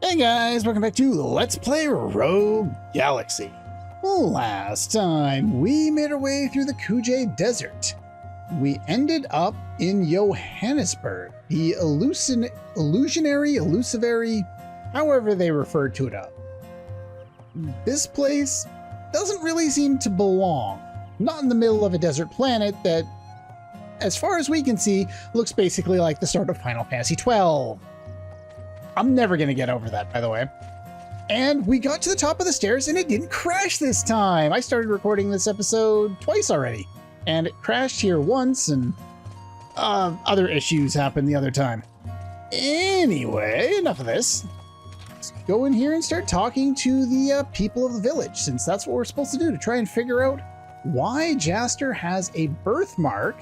Hey guys, welcome back to Let's Play Rogue Galaxy. Last time, we made our way through the Kuja Desert. We ended up in Johannasburg, the illusory, however they referred to it up. This place doesn't really seem to belong. Not in the middle of a desert planet that, as far as we can see, looks basically like the start of Final Fantasy XII. I'm never going to get over that, by the way. And we got to the top of the stairs and it didn't crash this time. I started recording this episode twice already. And it crashed here once and other issues happened the other time. Anyway, enough of this. Let's go in here and start talking to the people of the village, since that's what we're supposed to do, to try and figure out why Jaster has a birthmark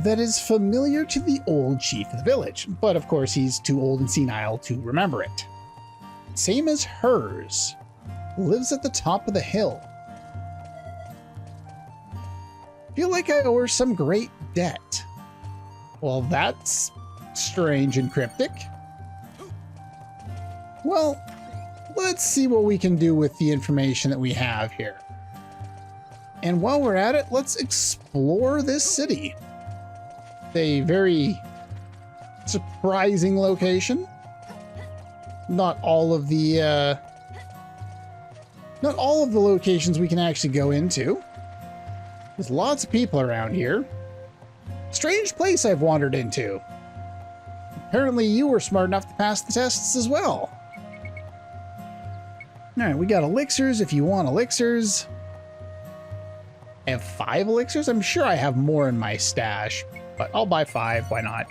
that is familiar to the old chief of the village, but of course he's too old and senile to remember it. Same as hers. Lives at the top of the hill. Feel like I owe her some great debt. Well, that's strange and cryptic. Well, let's see what we can do with the information that we have here. And while we're at it, let's explore this city. A very surprising location. Not all of the locations we can actually go into. There's lots of people around here. Strange place I've wandered into. Apparently you were smart enough to pass the tests as well. Alright, we got elixirs if you want elixirs. I have 5 elixirs? I'm sure I have more in my stash. But I'll buy 5, why not?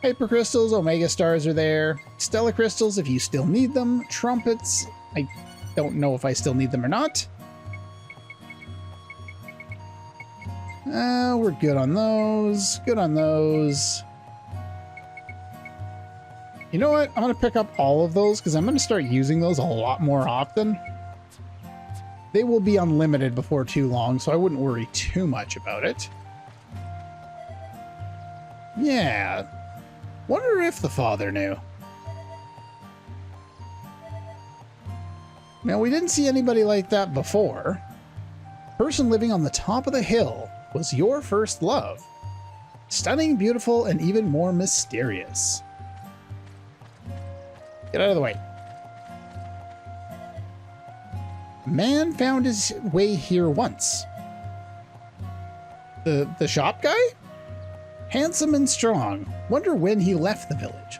Hyper crystals, omega stars are there. Stellar crystals if you still need them. Trumpets, I don't know if I still need them or not. We're good on those. Good on those. You know what? I'm going to pick up all of those because I'm going to start using those a lot more often. They will be unlimited before too long, so I wouldn't worry too much about it. Yeah. Wonder if the father knew. Now, we didn't see anybody like that before. Person living on the top of the hill was your first love. Stunning, beautiful, and even more mysterious. Get out of the way. Man found his way here once. The shop guy? Handsome and strong. Wonder when he left the village.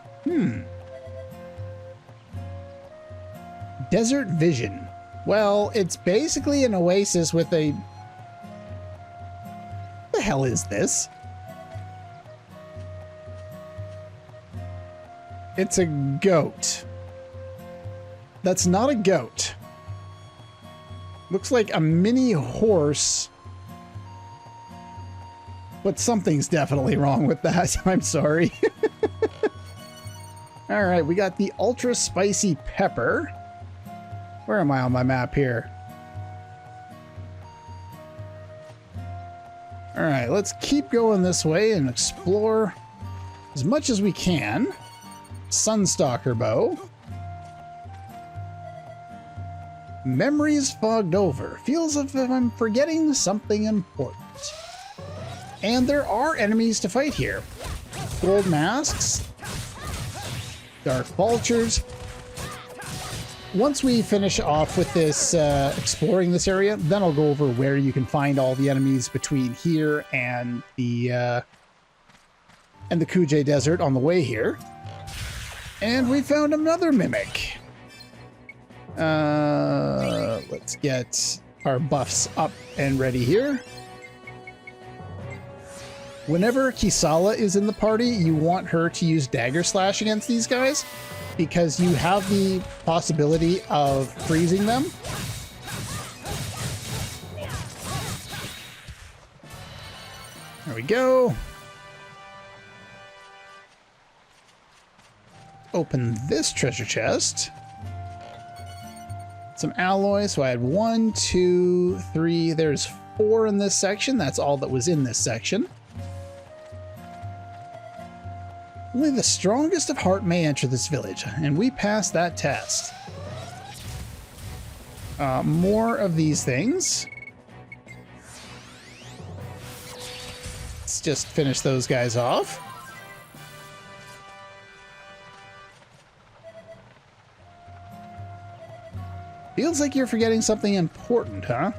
Desert vision. Well, it's basically an oasis with a... What the hell is this? It's a goat. That's not a goat. Looks like a mini horse. But something's definitely wrong with that. I'm sorry. All right, we got the ultra spicy pepper. Where am I on my map here? All right, let's keep going this way and explore as much as we can. Sunstalker bow. Memories fogged over. Feels as if I'm forgetting something important. And there are enemies to fight here. Gold masks. Dark vultures. Once we finish off with this, exploring this area, then I'll go over where you can find all the enemies between here and the Kuja Desert on the way here. And we found another mimic. Let's get our buffs up and ready here. Whenever Kisala is in the party, you want her to use Dagger Slash against these guys, because you have the possibility of freezing them. There we go. Open this treasure chest. Some alloy, so I had 1, 2, 3, there's 4 in this section. That's all that was in this section. Only the strongest of heart may enter this village, and we passed that test. More of these things. Let's just finish those guys off. Feels like you're forgetting something important, huh?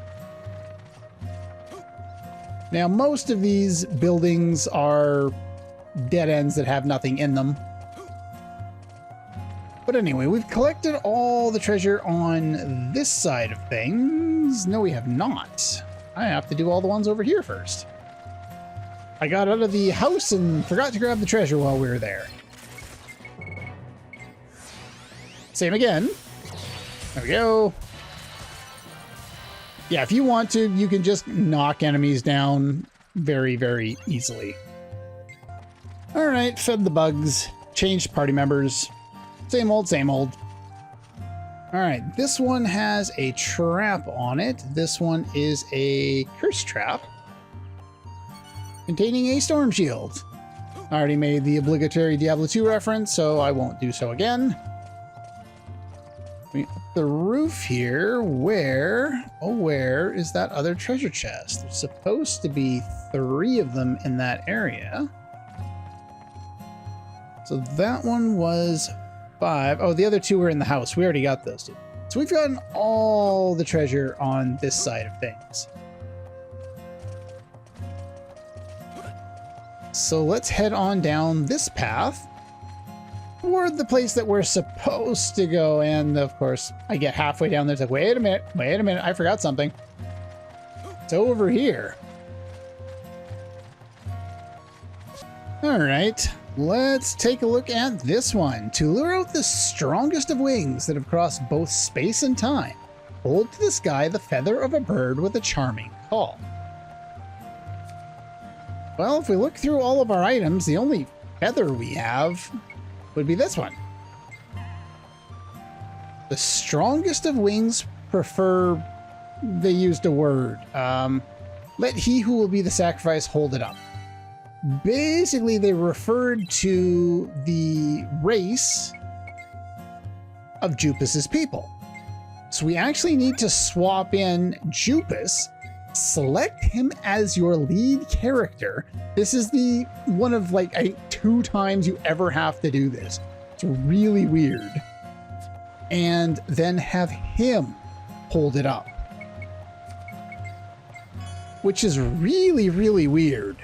Now, most of these buildings are dead ends that have nothing in them. But anyway, we've collected all the treasure on this side of things. No, we have not. I have to do all the ones over here first. I got out of the house and forgot to grab the treasure while we were there. Same again. There we go. Yeah, if you want to, you can just knock enemies down very, very easily. All right, fed the bugs, changed party members. Same old, same old. All right, this one has a trap on it. This one is a curse trap containing a storm shield. I already made the obligatory Diablo 2 reference, so I won't do so again. The roof here, where is that other treasure chest? There's supposed to be 3 of them in that area. So that one was 5. Oh, the other 2 were in the house. We already got those 2. So we've gotten all the treasure on this side of things. So let's head on down this path toward the place that we're supposed to go. And of course, I get halfway down there. It's like, wait a minute, I forgot something. It's over here. All right, let's take a look at this one. To lure out the strongest of wings that have crossed both space and time, hold to the sky the feather of a bird with a charming call. Well, if we look through all of our items, the only feather we have would be this one. The strongest of wings prefer, they used a word, let he who will be the sacrifice hold it up. Basically, they referred to the race of Jupus's people. So we actually need to swap in Jupus, select him as your lead character. This is the one of like, I think 2 times you ever have to do this. It's really weird. And then have him hold it up. Which is really, really weird.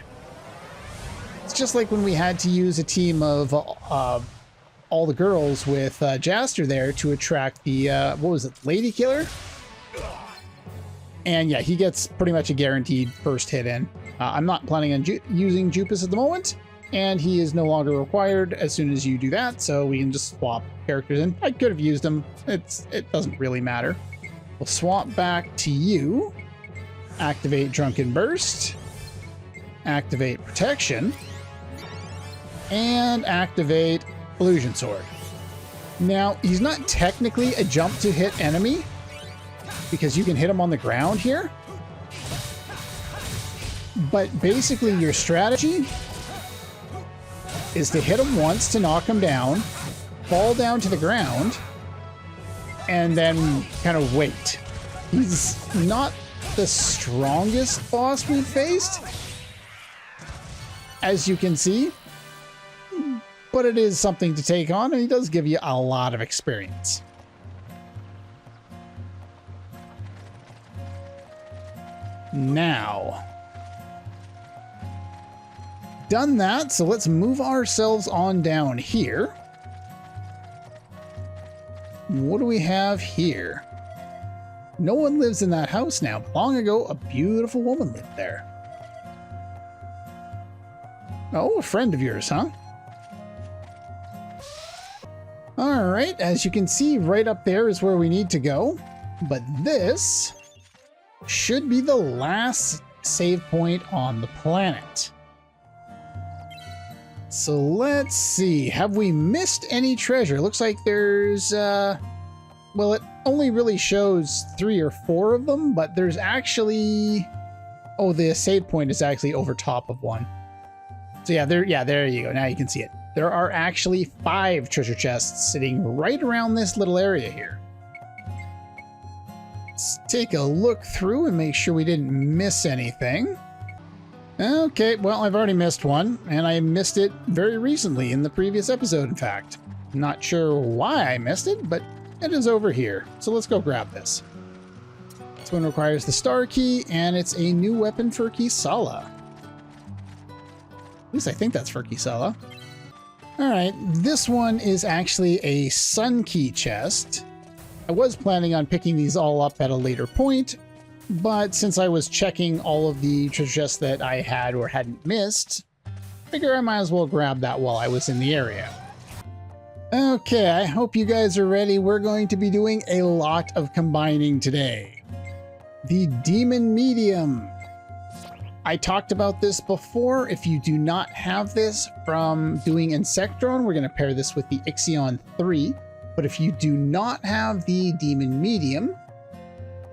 It's just like when we had to use a team of all the girls with Jaster there to attract the, what was it, Lady Killer? And yeah, he gets pretty much a guaranteed first hit in. I'm not planning on using Jupus at the moment, and he is no longer required as soon as you do that, so we can just swap characters in. I could have used him. It doesn't really matter. We'll swap back to you. Activate Drunken Burst. Activate Protection. And activate Illusion Sword. Now, he's not technically a jump to hit enemy, because you can hit him on the ground here. But basically your strategy is to hit him once to knock him down, fall down to the ground, and then kind of wait. He's not the strongest boss we've faced, as you can see, but it is something to take on, and he does give you a lot of experience. Now, done that, so let's move ourselves on down here. What do we have here? No one lives in that house now. Long ago, a beautiful woman lived there. Oh, a friend of yours, huh? All right, as you can see, right up there is where we need to go. But this should be the last save point on the planet. So let's see. Have we missed any treasure? Looks like there's, well, it only really shows 3 or 4 of them, but there's actually, oh, the save point is actually over top of one. So yeah, there you go. Now you can see it. there are actually 5 treasure chests sitting right around this little area here. Let's take a look through and make sure we didn't miss anything. Okay, well, I've already missed one, and I missed it very recently in the previous episode, in fact. Not sure why I missed it, but it is over here. So let's go grab this. This one requires the star key, and it's a new weapon for Kisala. At least I think that's for Kisala. Alright, this one is actually a sun key chest. I was planning on picking these all up at a later point, but since I was checking all of the treasure chests that I had or hadn't missed, I figure I might as well grab that while I was in the area. Okay, I hope you guys are ready. We're going to be doing a lot of combining today. The Demon Medium. I talked about this before. If you do not have this from doing Insectron, we're going to pair this with the Ixion 3. But if you do not have the Demon Medium,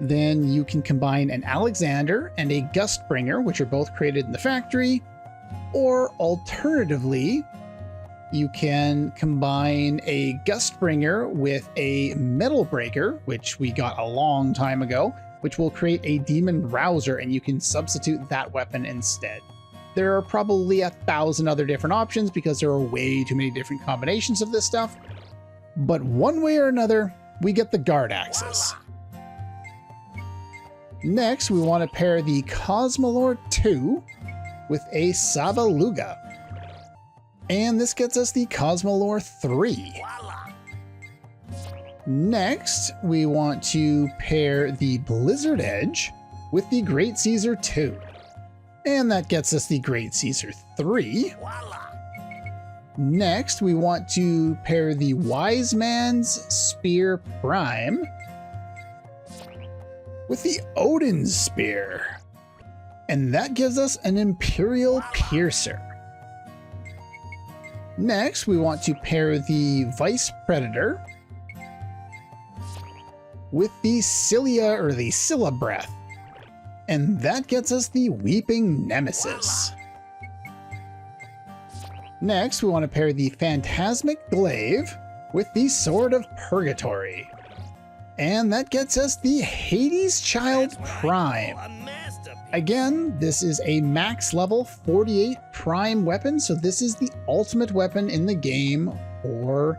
then you can combine an Alexander and a Gustbringer, which are both created in the factory. Or alternatively, you can combine a Gustbringer with a Metal Breaker, which we got a long time ago, which will create a Demon Rouser, and you can substitute that weapon instead. There are probably 1,000 other different options because there are way too many different combinations of this stuff. But one way or another, we get the guard axis. Next, we want to pair the Cosmolord 2 with a Savaluga. And this gets us the Cosmolord 3. Next, we want to pair the Blizzard Edge with the Great Caesar 2. And that gets us the Great Caesar 3. Next, we want to pair the Wise Man's Spear Prime with the Odin's Spear. And that gives us an Imperial Piercer. Next, we want to pair the Vice Predator with the Cilia or the Scylla Breath. And that gets us the Weeping Nemesis. Next, we want to pair the Phantasmic Glaive with the Sword of Purgatory. And that gets us the Hades Child Prime. Again, this is a max level 48 Prime weapon, so this is the ultimate weapon in the game for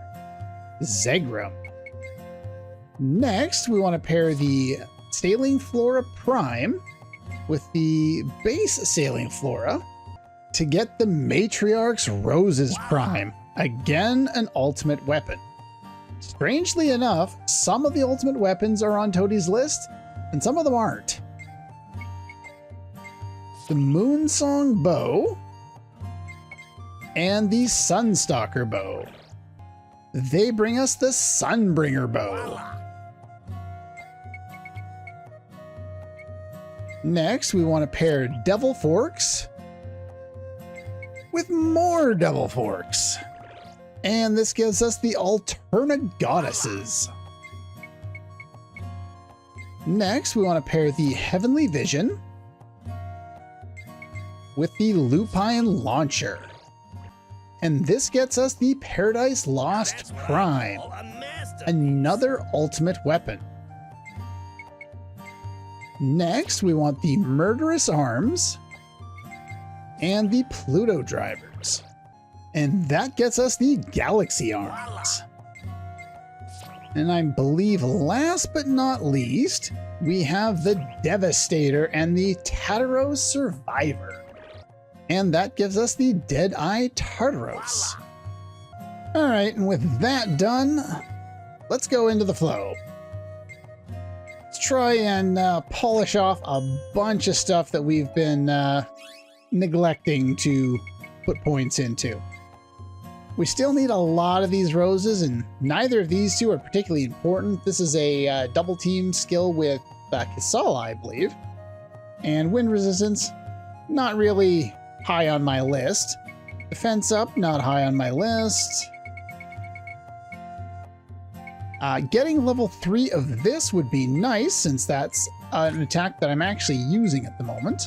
Zegram. Next, we want to pair the Saline Flora Prime with the base Saline Flora to get the Matriarch's Roses Prime. Again, an ultimate weapon. Strangely enough, some of the ultimate weapons are on Toadie's list, and some of them aren't. The Moonsong Bow and the Sunstalker Bow. They bring us the Sunbringer Bow. Next, we want to pair Devil Forks with more Devil Forks. And this gives us the Alterna Goddesses. Next, we want to pair the Heavenly Vision with the Lupine Launcher. And this gets us the Paradise Lost Prime, another ultimate weapon. Next, we want the Murderous Arms and the Pluto Drivers. And that gets us the Galaxy Arms. And I believe last but not least, we have the Devastator and the Tartaros Survivor. And that gives us the Deadeye Tartaros. Alright, and with that done, let's go into the flow. Let's try and polish off a bunch of stuff that we've been neglecting to put points into. We still need a lot of these roses, and neither of these two are particularly important. This is a double team skill with Kisala, I believe. And wind resistance, not really high on my list. Defense up, not high on my list. Getting level 3 of this would be nice, since that's an attack that I'm actually using at the moment.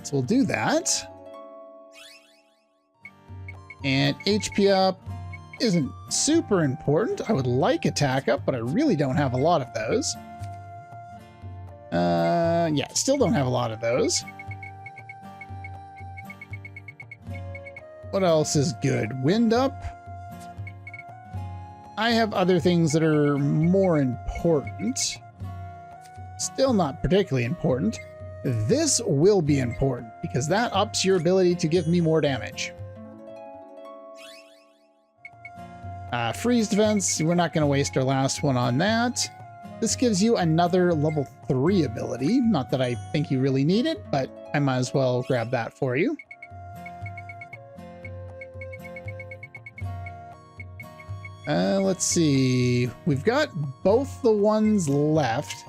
So we'll do that. And HP up isn't super important. I would like attack up, but I really don't have a lot of those. Yeah, still don't have a lot of those. What else is good? Wind up. I have other things that are more important. Still not particularly important. This will be important because that ups your ability to give me more damage. Freeze defense, we're not going to waste our last one on that. This gives you another level 3 ability. Not that I think you really need it, but I might as well grab that for you. Let's see. We've got both the ones left.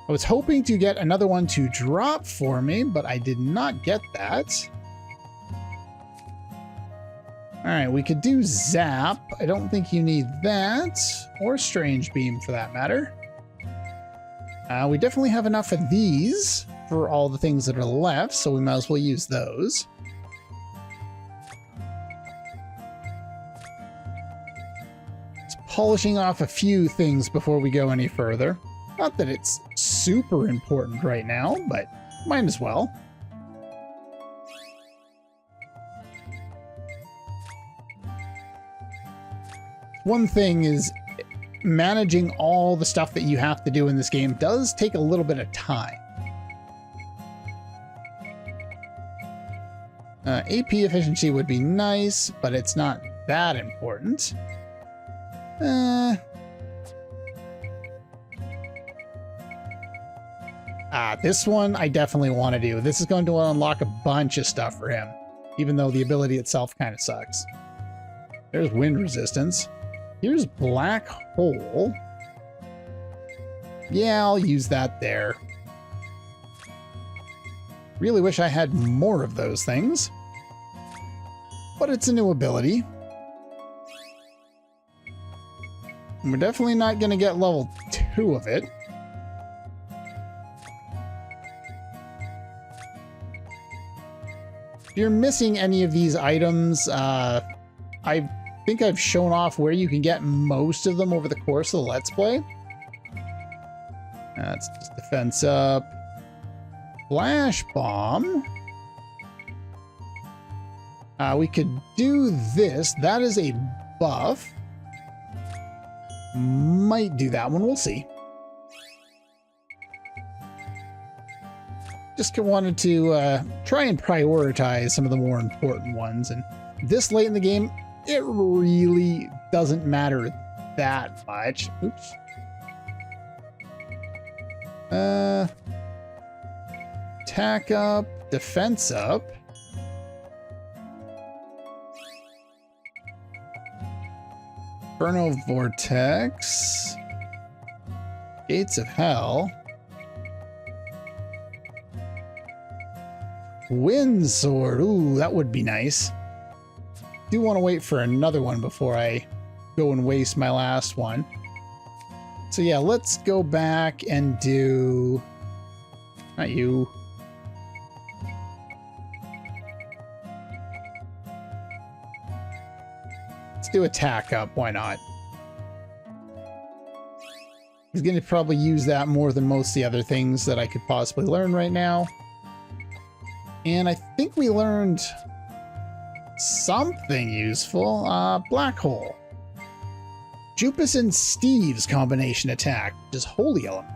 I was hoping to get another one to drop for me, but I did not get that. Alright, we could do Zap. I don't think you need that. Or Strange Beam, for that matter. We definitely have enough of these for all the things that are left, so we might as well use those. Just polishing off a few things before we go any further. Not that it's super important right now, but might as well. One thing is, managing all the stuff that you have to do in this game does take a little bit of time. AP efficiency would be nice, but it's not that important. This one I definitely want to do. This is going to unlock a bunch of stuff for him, even though the ability itself kind of sucks. There's wind resistance. Here's black hole. Yeah, I'll use that there. Really wish I had more of those things. But it's a new ability. And we're definitely not going to get level 2 of it. If you're missing any of these items, I think I've shown off where you can get most of them over the course of the Let's Play. That's just defense up. Flash Bomb. We could do this. That is a buff. Might do that one. We'll see. Just wanted to try and prioritize some of the more important ones. And this late in the game, it really doesn't matter that much. Oops. Attack up, defense up. Inferno Vortex. Gates of Hell. Wind Sword. Ooh, that would be nice. Do want to wait for another one before I go and waste my last one. So yeah, let's go back and do... Not you. Let's do attack up, why not? He's going to probably use that more than most of the other things that I could possibly learn right now. And I think we learned something useful. Black Hole. Jupus and Steve's combination attack, which is Holy Element.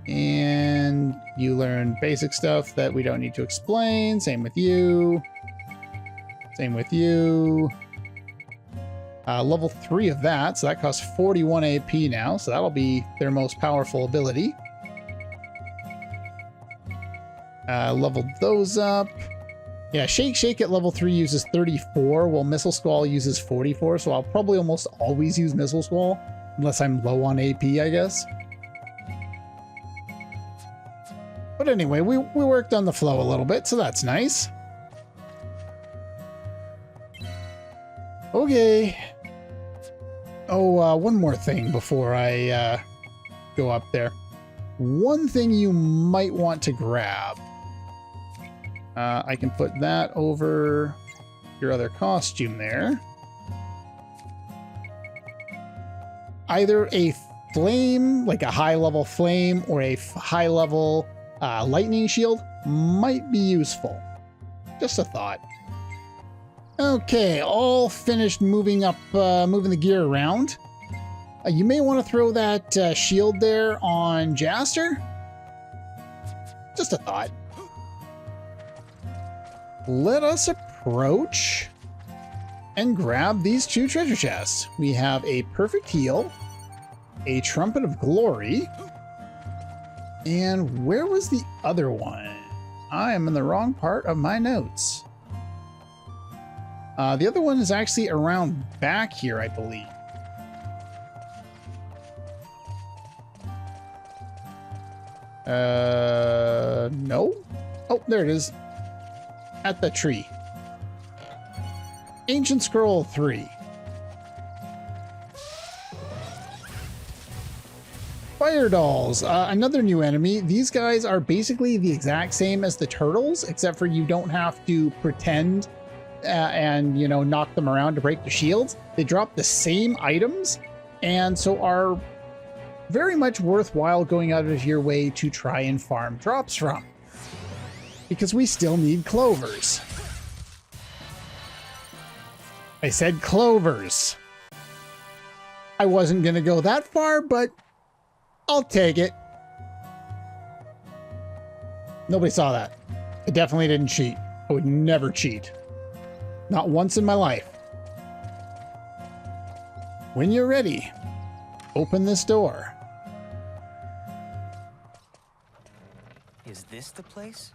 And you learn basic stuff that we don't need to explain. Same with you. Same with you. Level 3 of that, so that costs 41 AP now, so that'll be their most powerful ability. Leveled those up. Yeah, Shake at level 3 uses 34, while Missile Squall uses 44, so I'll probably almost always use Missile Squall, unless I'm low on AP, I guess. But anyway, we worked on the flow a little bit, so that's nice. Okay. Oh, one more thing before I go up there. One thing you might want to grab. I can put that over your other costume there. Either a flame, like a high-level flame, or a high-level lightning shield might be useful. Just a thought. Okay, all finished moving up, moving the gear around. You may want to throw that shield there on Jaster. Just a thought. Let us approach and grab these 2 treasure chests. We have a perfect heal, a trumpet of glory, and where was the other one? I am in the wrong part of my notes. The other one is actually around back here, I believe. No? Oh, there it is. At the tree. Ancient Scroll 3. Fire dolls, another new enemy. These guys are basically the exact same as the turtles, except for you don't have to pretend and, you know, knock them around to break the shields. They drop the same items, and so are very much worthwhile going out of your way to try and farm drops from. Because we still need clovers. I said clovers. I wasn't gonna go that far, but I'll take it. Nobody saw that. I definitely didn't cheat. I would never cheat. Not once in my life. When you're ready, open this door. Is this the place?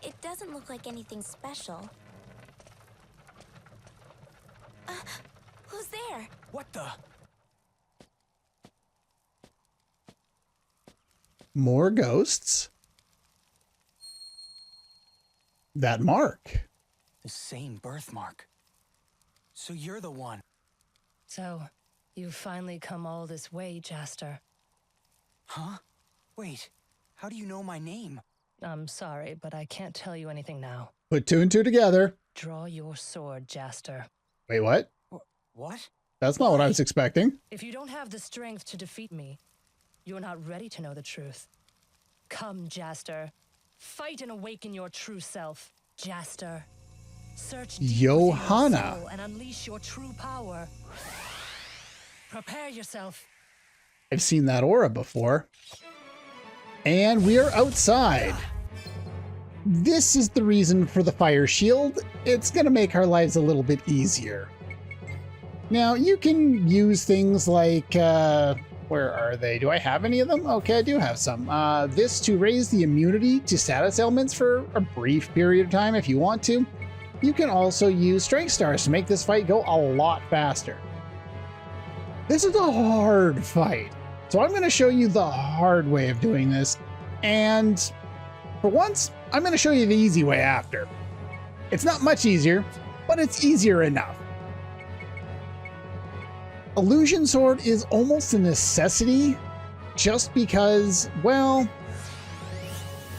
It doesn't look like anything special. Who's there? What the? More ghosts. That mark. The same birthmark. So you're the one. So, you've finally come all this way, Jaster. Huh? Wait, how do you know my name? I'm sorry, but I can't tell you anything now. Put 2 and 2 together. Draw your sword, Jaster. Wait, what? What? That's not what I was expecting. If you don't have the strength to defeat me, you're not ready to know the truth. Come, Jaster. Fight and awaken your true self, Jaster. Search deep within your Johanna. soul and unleash your true power. Prepare yourself. I've seen that aura before. And we are outside. This is the reason for the fire shield. It's going to make our lives a little bit easier. Now, you can use things like, where are they? Do I have any of them? Okay, I do have some. This to raise the immunity to status ailments for a brief period of time if you want to. You can also use strength stars to make this fight go a lot faster. This is a hard fight, so I'm going to show you the hard way of doing this, and for once, I'm going to show you the easy way after. It's not much easier, but it's easier enough. Illusion Sword is almost a necessity just because, well,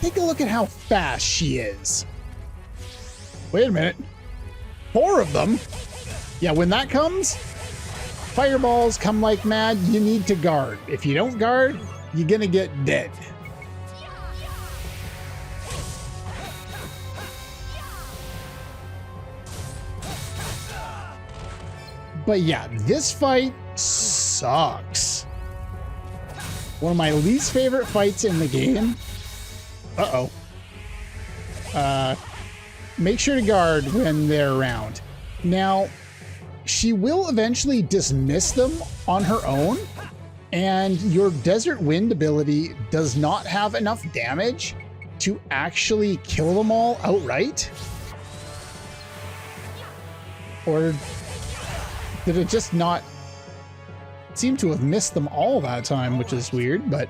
take a look at how fast she is. Wait a minute. 4 of them? Yeah, when that comes, fireballs come like mad. You need to guard. If you don't guard, you're gonna get dead. But yeah, this fight sucks. One of my least favorite fights in the game. Uh-oh. Make sure to guard when they're around. Now, she will eventually dismiss them on her own, and your Desert Wind ability does not have enough damage to actually kill them all outright. Or did it just not seem to have missed them all that time, which is weird, but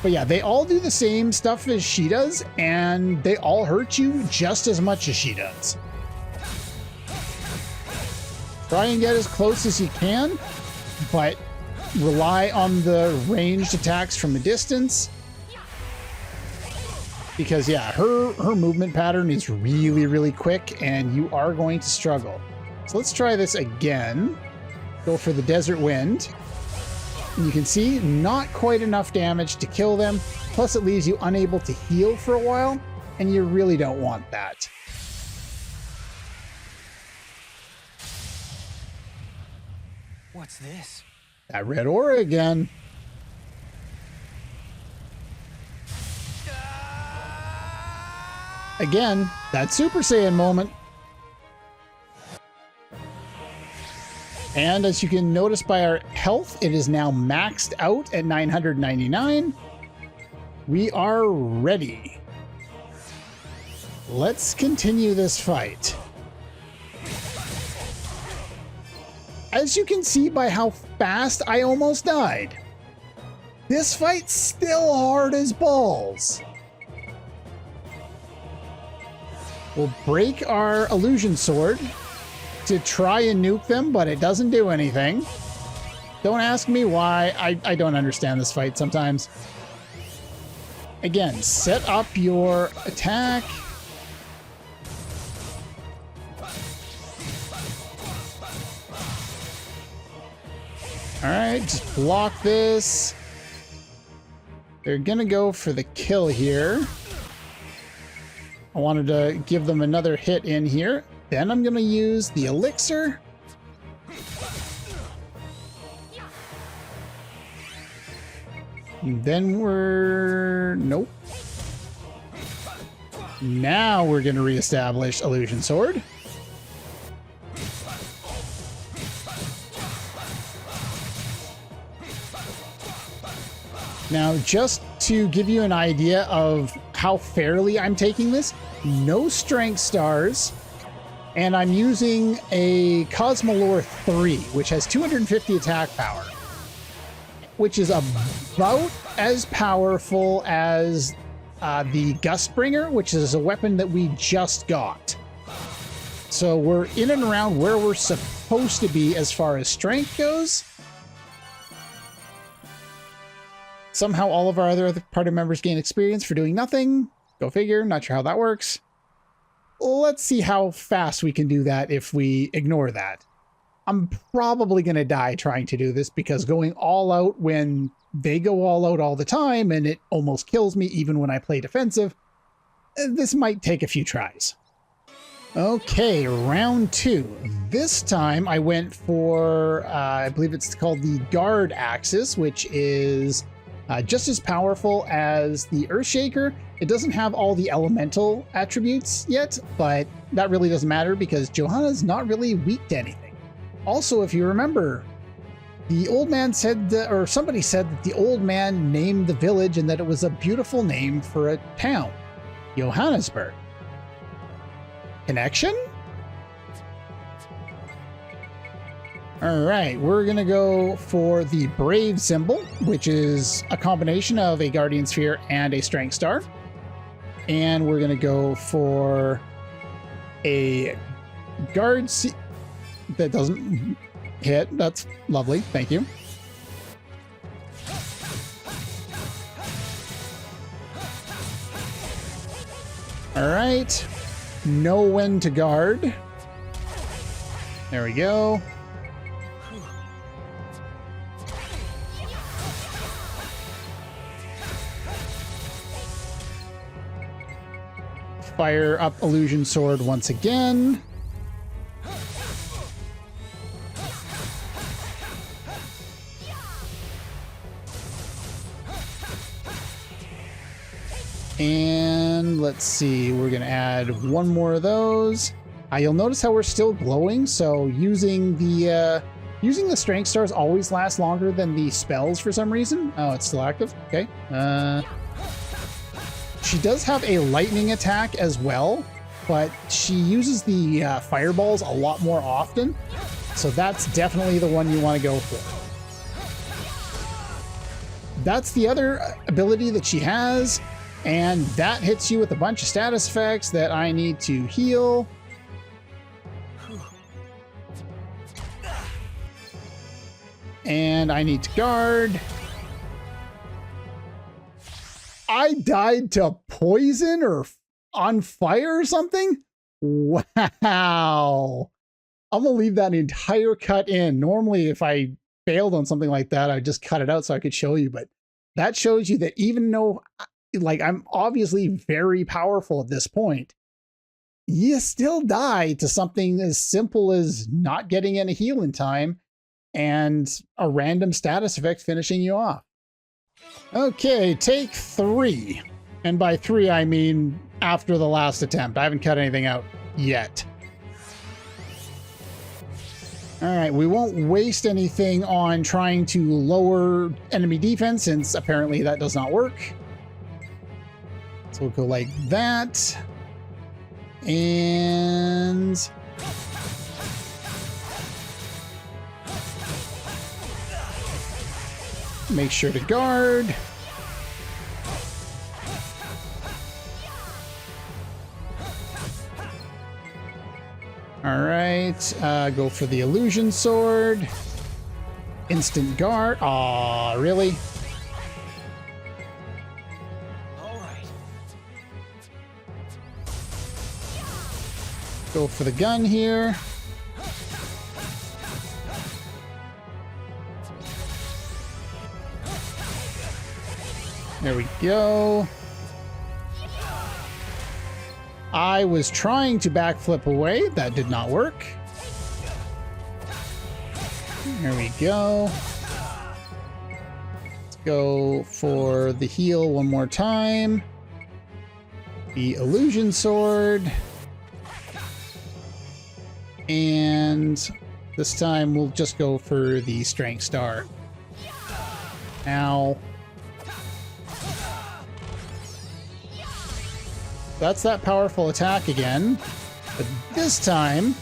yeah, they all do the same stuff as she does, and they all hurt you just as much as she does. Try and get as close as you can, but rely on the ranged attacks from a distance. Because, yeah, her movement pattern is really, really quick, and you are going to struggle. So let's try this again. Go for the Desert Wind. And you can see, not quite enough damage to kill them. Plus, it leaves you unable to heal for a while, and you really don't want that. What's this? That red aura again. Again, that Super Saiyan moment. And as you can notice by our health, it is now maxed out at 999. We are ready. Let's continue this fight. As you can see by how fast I almost died, this fight's still hard as balls. We'll break our illusion sword to try and nuke them, but it doesn't do anything. Don't ask me why. I don't understand this fight sometimes. Again, set up your attack. Alright, just block this. They're gonna go for the kill here. I wanted to give them another hit in here. Then I'm gonna use the elixir. And then nope. Now we're gonna reestablish Illusion Sword. Now, just to give you an idea of how fairly I'm taking this, no strength stars, and I'm using a Cosmolore 3, which has 250 attack power, which is about as powerful as the Gustbringer, which is a weapon that we just got. So we're in and around where we're supposed to be as far as strength goes. Somehow all of our other party members gain experience for doing nothing. Go figure, not sure how that works. Let's see how fast we can do that if we ignore that. I'm probably going to die trying to do this because going all out when they go all out all the time and it almost kills me even when I play defensive, this might take a few tries. Okay, round 2. This time I went for, I believe it's called the Guard Axis, which is just as powerful as the Earthshaker. It doesn't have all the elemental attributes yet, but that really doesn't matter because Johanna's not really weak to anything. Also, if you remember, the old man said, or somebody said that the old man named the village and that it was a beautiful name for a town, Johannasburg. Connection? All right, we're gonna go for the Brave symbol, which is a combination of a Guardian Sphere and a Strength Star. And we're gonna go for a Guard that doesn't hit. That's lovely, thank you. All right, know when to guard. There we go. Fire up Illusion Sword once again. And let's see, we're gonna add one more of those. You'll notice how we're still glowing, so using the strength stars always lasts longer than the spells for some reason. Oh, it's still active. Okay. She does have a lightning attack as well, but she uses the fireballs a lot more often. So that's definitely the one you want to go for. That's the other ability that she has, and that hits you with a bunch of status effects that I need to heal. And I need to guard. I died to poison or on fire or something? Wow. I'm gonna leave that entire cut in. Normally, if I failed on something like that, I'd just cut it out so I could show you. But that shows you that even though, like, I'm obviously very powerful at this point, you still die to something as simple as not getting in a heal in time and a random status effect finishing you off. Okay, take 3. And by 3, I mean after the last attempt. I haven't cut anything out yet. All right, we won't waste anything on trying to lower enemy defense since apparently that does not work. So we'll go like that. And make sure to guard. All right, go for the illusion sword. Instant guard. Aw, really? All right. Go for the gun here. There we go. I was trying to backflip away. That did not work. There we go. Let's go for the heal one more time. The illusion sword. And this time we'll just go for the strength star. Ow. That's that powerful attack again. But this time,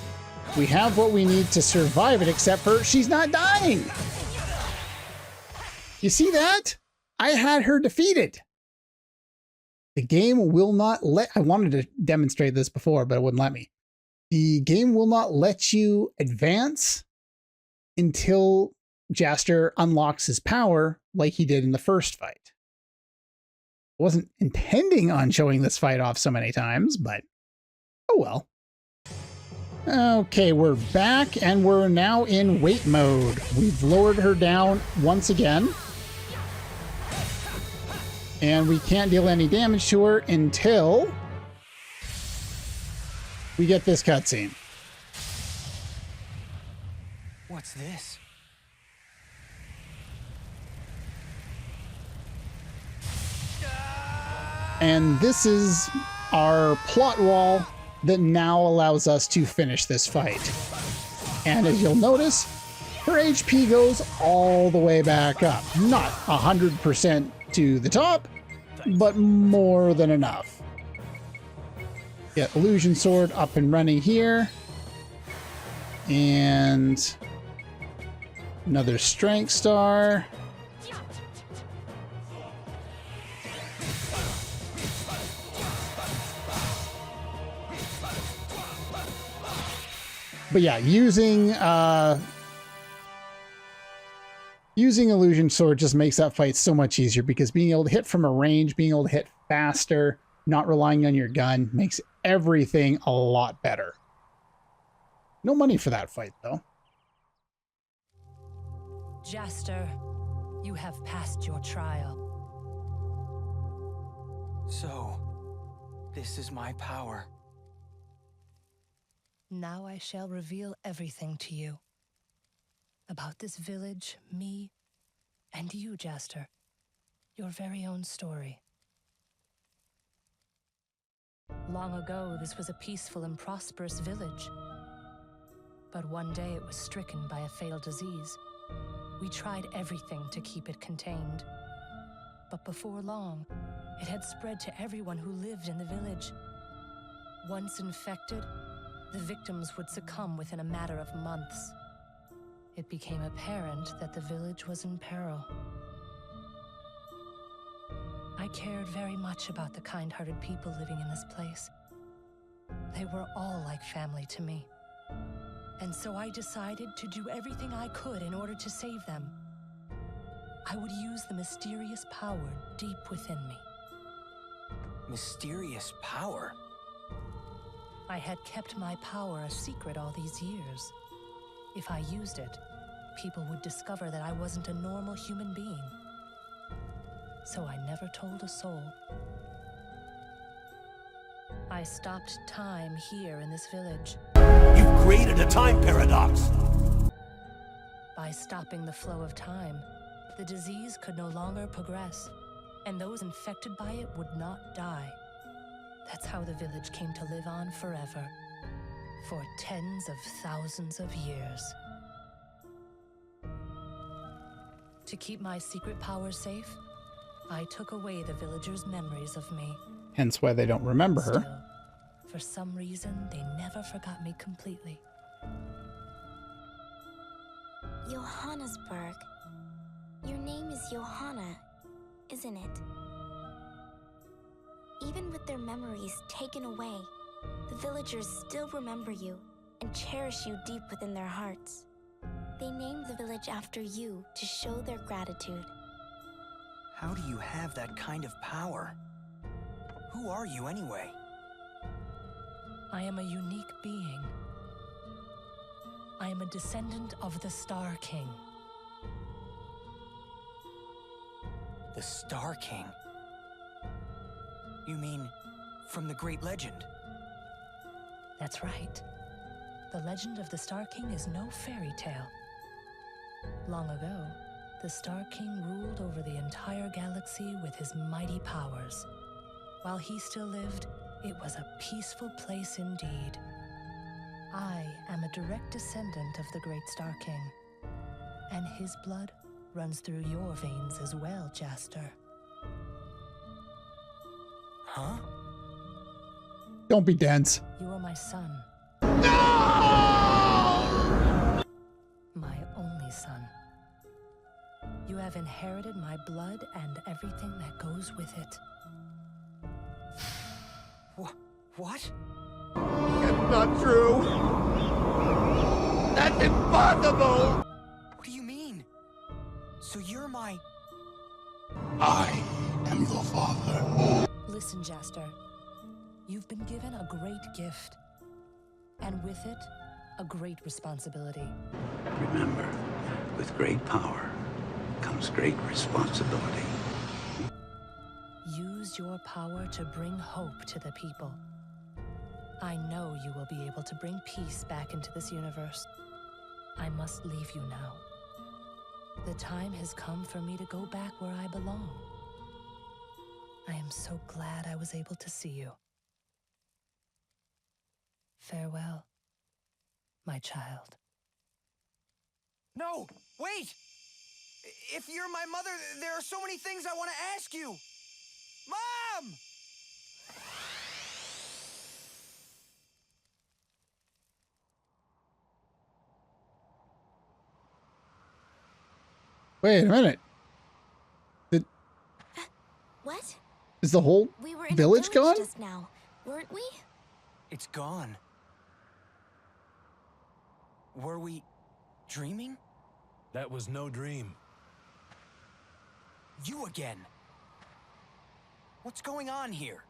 we have what we need to survive it, except for she's not dying. You see that? I had her defeated. The game will not let... I wanted to demonstrate this before, but it wouldn't let me. The game will not let you advance until Jaster unlocks his power like he did in the first fight. Wasn't intending on showing this fight off so many times, but oh well. Okay, we're back and we're now in wait mode. We've lowered her down once again. And we can't deal any damage to her until we get this cutscene. What's this? And this is our plot wall that now allows us to finish this fight. And as you'll notice, her HP goes all the way back up. Not 100% to the top, but more than enough. Get illusion sword up and running here. And another strength star. But yeah, using illusion sword just makes that fight so much easier because being able to hit from a range, being able to hit faster, not relying on your gun makes everything a lot better. No money for that fight though. Jaster, you have passed your trial. So, this is my power. Now I shall reveal everything to you. About this village, me, and you, Jaster. Your very own story. Long ago, this was a peaceful and prosperous village. But one day it was stricken by a fatal disease. We tried everything to keep it contained. But before long, it had spread to everyone who lived in the village. Once infected, the victims would succumb within a matter of months. It became apparent that the village was in peril. I cared very much about the kind-hearted people living in this place. They were all like family to me. And so I decided to do everything I could in order to save them. I would use the mysterious power deep within me. Mysterious power? I had kept my power a secret all these years. If I used it, people would discover that I wasn't a normal human being. So I never told a soul. I stopped time here in this village. You've created a time paradox! By stopping the flow of time, the disease could no longer progress, and those infected by it would not die. That's how the village came to live on forever, for tens of thousands of years. To keep my secret power safe, I took away the villagers' memories of me. Hence why they don't remember her. Still, for some reason, they never forgot me completely. Johannasburg. Your name is Johanna, isn't it? Even with their memories taken away, the villagers still remember you and cherish you deep within their hearts. They named the village after you to show their gratitude. How do you have that kind of power? Who are you anyway? I am a unique being. I am a descendant of the Star King. The Star King? You mean from the great legend? That's right. The legend of the Star King is no fairy tale. Long ago, the Star King ruled over the entire galaxy with his mighty powers. While he still lived, it was a peaceful place indeed. I am a direct descendant of the great Star King, and his blood runs through your veins as well, Jaster. Huh? Don't be dense. You are my son. My only son. You have inherited my blood and everything that goes with it. What? That's not true! That's impossible! What do you mean? So you're my... I am your father. Listen, Jaster. You've been given a great gift. And with it, a great responsibility. Remember, with great power comes great responsibility. Use your power to bring hope to the people. I know you will be able to bring peace back into this universe. I must leave you now. The time has come for me to go back where I belong. I am so glad I was able to see you. Farewell, my child. No! Wait! If you're my mother, there are so many things I want to ask you! Mom! Wait a minute. What? Is the whole We were in village a gone? just now, weren't we? It's gone. Were we dreaming? That was no dream. You again. What's going on here?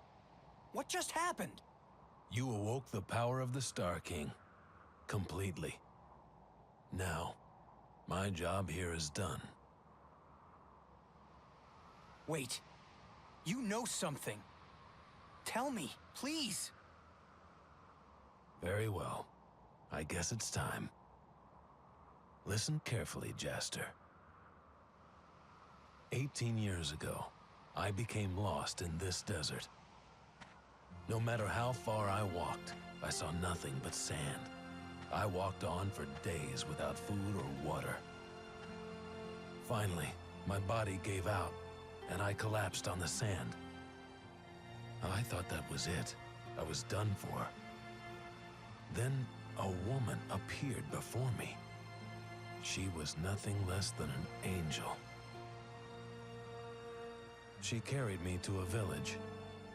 What just happened? You awoke the power of the Star King. Completely. Now, my job here is done. Wait. You know something. Tell me, please. Very well. I guess it's time. Listen carefully, Jaster. 18 years ago, I became lost in this desert. No matter how far I walked, I saw nothing but sand. I walked on for days without food or water. Finally, my body gave out, and I collapsed on the sand. I thought that was it. I was done for. Then a woman appeared before me. She was nothing less than an angel. She carried me to a village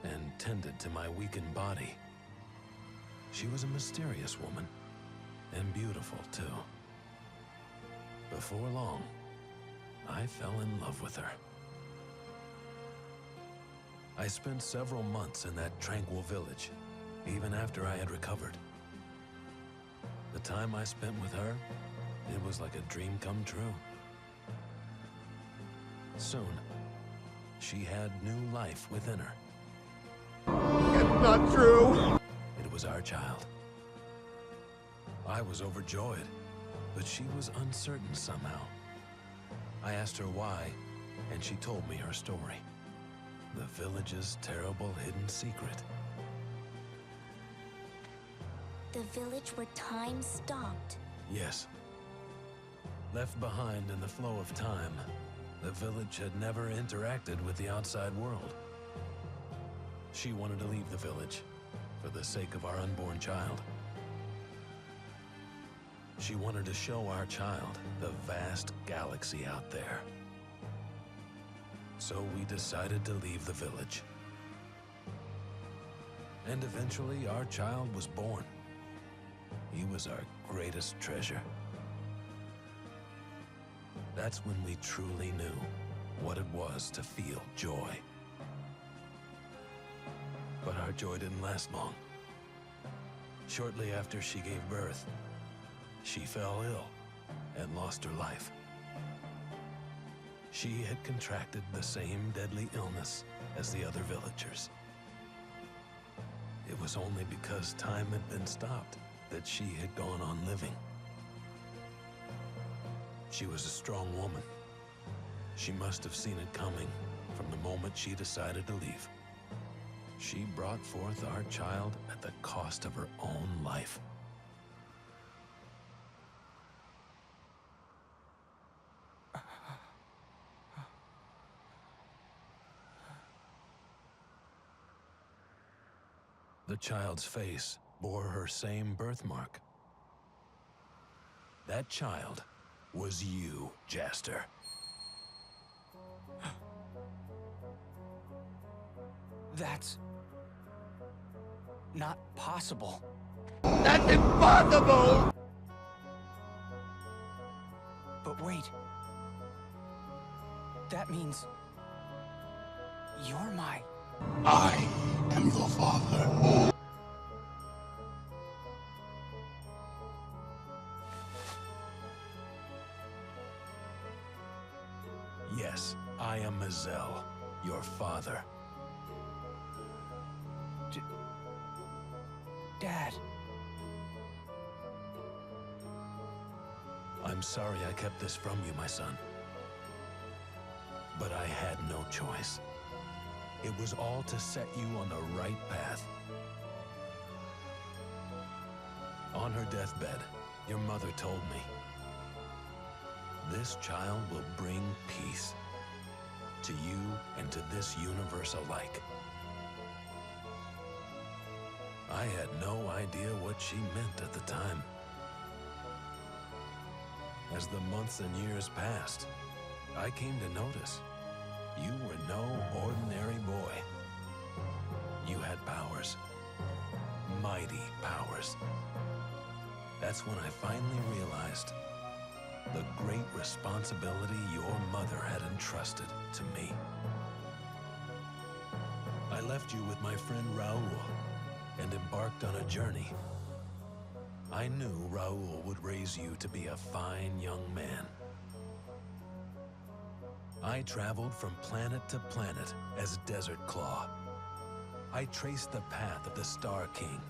and tended to my weakened body. She was a mysterious woman, And beautiful, too. Before long, I fell in love with her. I spent several months in that tranquil village, even after I had recovered. The time I spent with her, it was like a dream come true. Soon, she had new life within her. It's not true! It was our child. I was overjoyed, but she was uncertain somehow. I asked her why, and she told me her story. The village's terrible hidden secret. The village where time stopped. Yes. Left behind in the flow of time, the village had never interacted with the outside world. She wanted to leave the village for the sake of our unborn child. She wanted to show our child the vast galaxy out there. So we decided to leave the village. And eventually our child was born. He was our greatest treasure. That's when we truly knew what it was to feel joy. But our joy didn't last long. Shortly after she gave birth, she fell ill and lost her life. She had contracted the same deadly illness as the other villagers. It was only because time had been stopped that she had gone on living. She was a strong woman. She must have seen it coming from the moment she decided to leave. She brought forth our child at the cost of her own life. The child's face bore her same birthmark. That child was you, Jaster. That's not possible. That's impossible! But wait. That means you're my... I am your father. Yes, I am Mazel, your father. Dad. I'm sorry I kept this from you, my son. But I had no choice. It was all to set you on the right path. On her deathbed, your mother told me, this child will bring peace to you and to this universe alike. I had no idea what she meant at the time. As the months and years passed, I came to notice you were no ordinary boy. You had powers, mighty powers. That's when I finally realized the great responsibility your mother had entrusted to me. I left you with my friend Raoul and embarked on a journey. I knew Raoul would raise you to be a fine young man. I traveled from planet to planet as Desert Claw. I traced the path of the Star King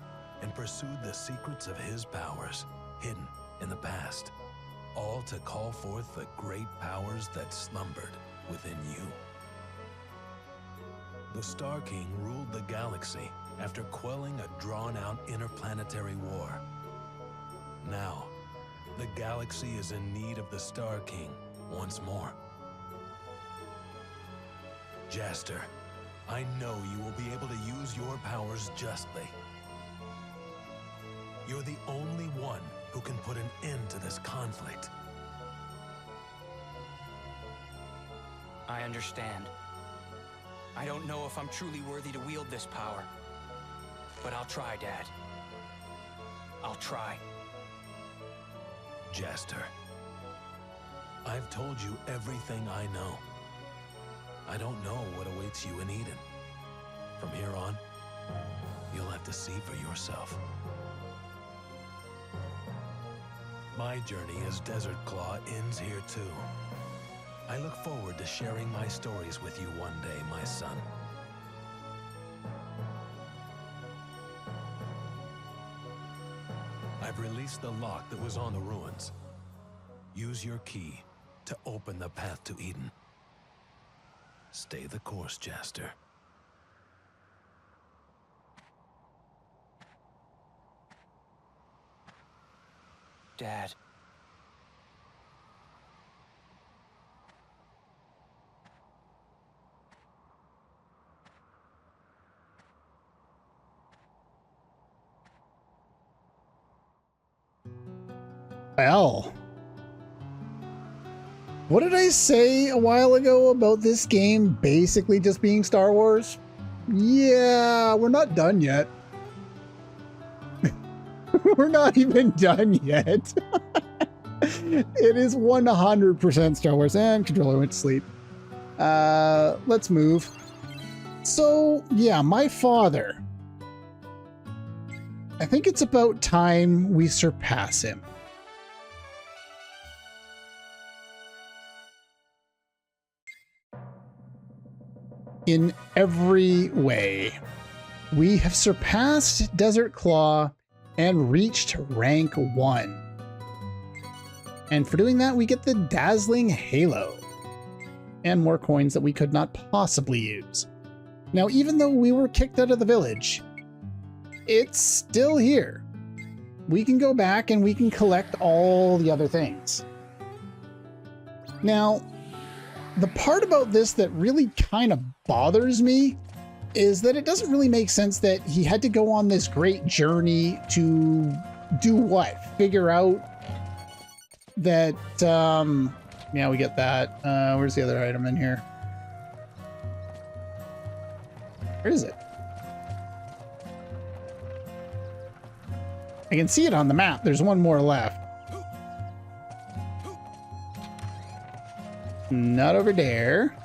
and pursued the secrets of his powers, hidden in the past, all to call forth the great powers that slumbered within you. The Star King ruled the galaxy after quelling a drawn-out interplanetary war. Now, the galaxy is in need of the Star King once more. Jaster, I know you will be able to use your powers justly. You're the only one who can put an end to this conflict. I understand. I don't know if I'm truly worthy to wield this power. But I'll try, Dad. I'll try. Jaster. I've told you everything I know. I don't know what awaits you in Eden. From here on, you'll have to see for yourself. My journey as Desert Claw ends here too. I look forward to sharing my stories with you one day, my son. I've released the lock that was on the ruins. Use your key to open the path to Eden. Stay the course, Jaster. Dad. Well, what did I say a while ago about this game basically just being Star Wars? Yeah, we're not done yet. We're not even done yet. It is 100% Star Wars, and controller went to sleep. Let's move. So, yeah, my father. I think it's about time we surpass him. In every way, we have surpassed Desert Claw and reached rank 1. And for doing that, we get the dazzling halo and more coins that we could not possibly use. Now, even though we were kicked out of the village, it's still here. We can go back and we can collect all the other things. Now, the part about this that really kind of bothers me is that it doesn't really make sense that he had to go on this great journey to do what? Figure out that, yeah, we get that. Where's the other item in here? Where is it? I can see it on the map. There's one more left. Not over there.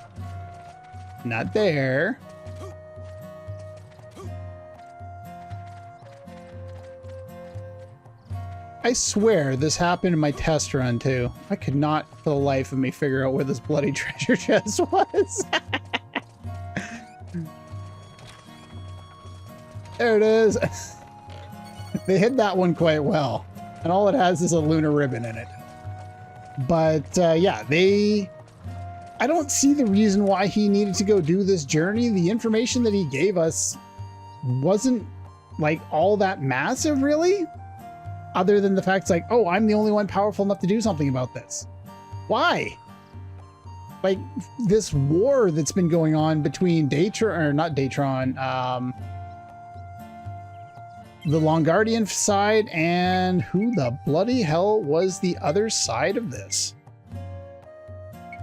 Not there. I swear this happened in my test run too. I could not for the life of me figure out where this bloody treasure chest was. There it is. They hid that one quite well. And all it has is a lunar ribbon in it. But yeah, I don't see the reason why he needed to go do this journey. The information that he gave us wasn't like all that massive, really. Other than the fact it's like, oh, I'm the only one powerful enough to do something about this. Why? Like this war that's been going on between Datron, or not Datron, the Longardian side, and who the bloody hell was the other side of this?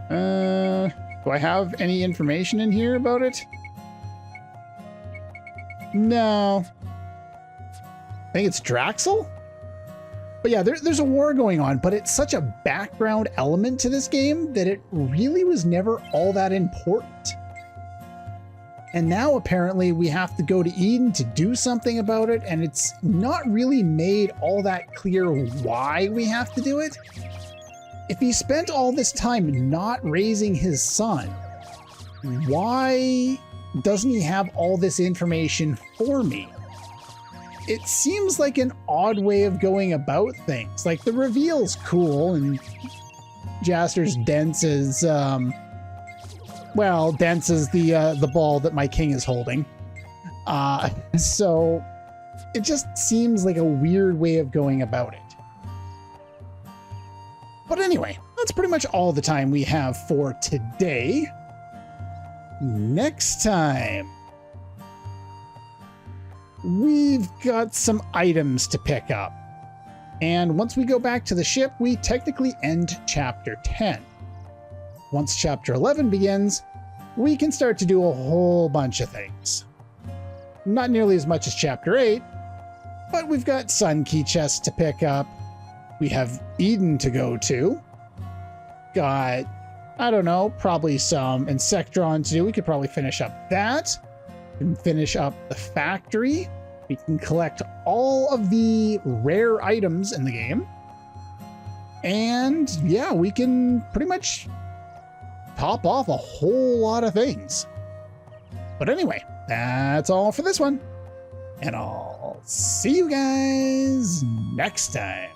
Do I have any information in here about it? No. I think it's Draxel? But yeah, there's a war going on, but it's such a background element to this game that it really was never all that important. And now apparently we have to go to Eden to do something about it, and it's not really made all that clear why we have to do it. If he spent all this time not raising his son, why doesn't he have all this information for me? It seems like an odd way of going about things. Like the reveal's cool, and Jaster's dense as, well, dense as the ball that my king is holding. So it just seems like a weird way of going about it. But anyway, that's pretty much all the time we have for today. Next time, we've got some items to pick up. And once we go back to the ship, we technically end Chapter 10. Once Chapter 11 begins, we can start to do a whole bunch of things. Not nearly as much as Chapter 8, but we've got Sun Key chests to pick up. We have Eden to go to. Got, I don't know, probably some Insectron to do. We could probably finish up that. And finish up the factory. We can collect all of the rare items in the game. And yeah, we can pretty much pop off a whole lot of things. But anyway, that's all for this one. And I'll see you guys next time.